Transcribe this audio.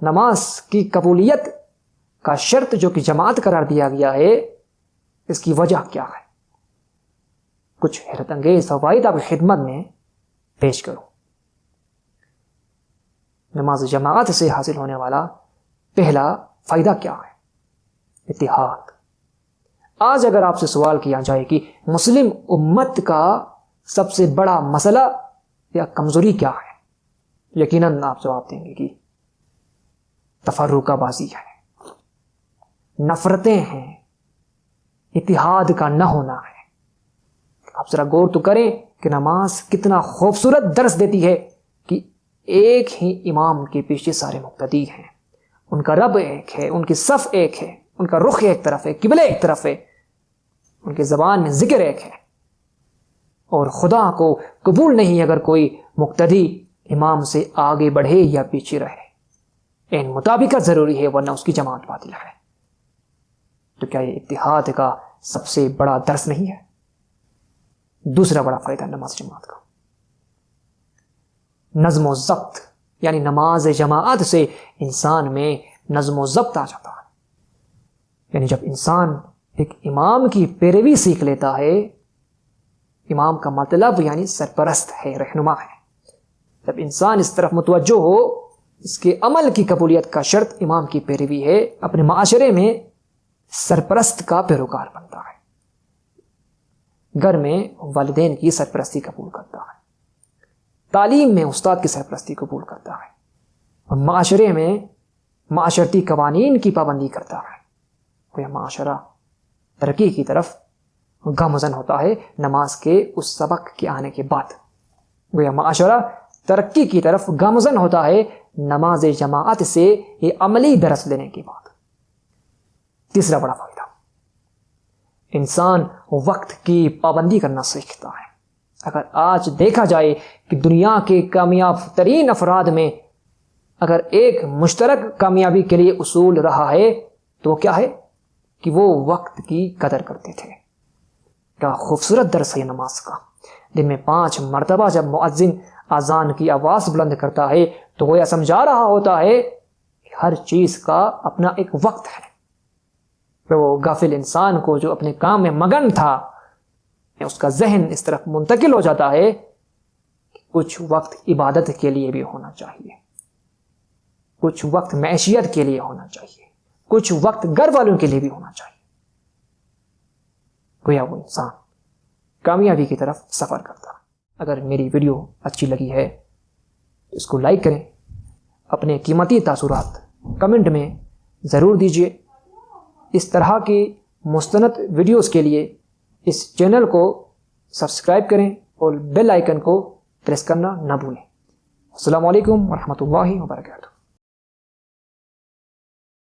نماز کی قبولیت کا شرط جو کہ جماعت قرار دیا گیا ہے، اس کی وجہ کیا ہے؟ کچھ حیرت انگیز فوائد آپ کی خدمت میں پیش کروں۔ نماز جماعت سے حاصل ہونے والا پہلا فائدہ کیا ہے؟ اتحاد۔ آج اگر آپ سے سوال کیا جائے کہ مسلم امت کا سب سے بڑا مسئلہ یا کمزوری کیا ہے، یقیناً آپ جواب دیں گے کہ تفرقہ بازی ہے، نفرتیں ہیں، اتحاد کا نہ ہونا ہے۔ آپ ذرا غور تو کریں کہ نماز کتنا خوبصورت درس دیتی ہے کہ ایک ہی امام کے پیچھے سارے مقتدی ہیں، ان کا رب ایک ہے، ان کی صف ایک ہے، ان کا رخ ایک طرف ہے، قبلہ ایک طرف ہے، ان کی زبان میں ذکر ایک ہے، اور خدا کو قبول نہیں اگر کوئی مقتدی امام سے آگے بڑھے یا پیچھے رہے۔ ان مطابقت ضروری ہے، ورنہ اس کی جماعت باطل ہے۔ تو کیا یہ اتحاد کا سب سے بڑا درس نہیں ہے؟ دوسرا بڑا فائدہ نماز جماعت کا نظم و ضبط، یعنی نماز جماعت سے انسان میں نظم و ضبط آ جاتا ہے۔ یعنی جب انسان ایک امام کی پیروی سیکھ لیتا ہے، امام کا مطلب یعنی سرپرست ہے، رہنما ہے، جب انسان اس طرف متوجہ ہو، اس کے عمل کی قبولیت کا شرط امام کی پیروی ہے، اپنے معاشرے میں سرپرست کا پیروکار بنتا ہے، گھر میں والدین کی سرپرستی قبول کرتا ہے، تعلیم میں استاد کی سرپرستی قبول کرتا ہے، اور معاشرے میں معاشرتی قوانین کی پابندی کرتا ہے۔ کوئی معاشرہ ترقی کی طرف گامزن ہوتا ہے نماز کے اس سبق کے آنے کے بعد، گویا معاشرہ ترقی کی طرف گامزن ہوتا ہے نماز جماعت سے یہ عملی درس لینے کے بعد۔ تیسرا بڑا فائدہ، انسان وقت کی پابندی کرنا سیکھتا ہے۔ اگر آج دیکھا جائے کہ دنیا کے کامیاب ترین افراد میں اگر ایک مشترک کامیابی کے لیے اصول رہا ہے تو وہ کیا ہے کہ وہ وقت کی قدر کرتے تھے۔ کیا خوبصورت درس ہے نماز کا۔ دن میں 5 مرتبہ جب مؤذن اذان کی آواز بلند کرتا ہے تو وہ یہ سمجھا رہا ہوتا ہے کہ ہر چیز کا اپنا ایک وقت ہے۔ وہ غافل انسان کو جو اپنے کام میں مگن تھا، اس کا ذہن اس طرف منتقل ہو جاتا ہے کہ کچھ وقت عبادت کے لیے بھی ہونا چاہیے، کچھ وقت معیشت کے لیے ہونا چاہیے، کچھ وقت گھر والوں کے لیے بھی ہونا چاہیے۔ گویا وہ انسان کامیابی کی طرف سفر کرتا۔ اگر میری ویڈیو اچھی لگی ہے تو اس کو لائک کریں، اپنے قیمتی تاثرات کمنٹ میں ضرور دیجیے۔ اس طرح کی مستند ویڈیوز کے لیے اس چینل کو سبسکرائب کریں اور بیل آئیکن کو پریس کرنا نہ بھولیں۔ السلام علیکم ورحمۃ اللہ وبرکاتہ۔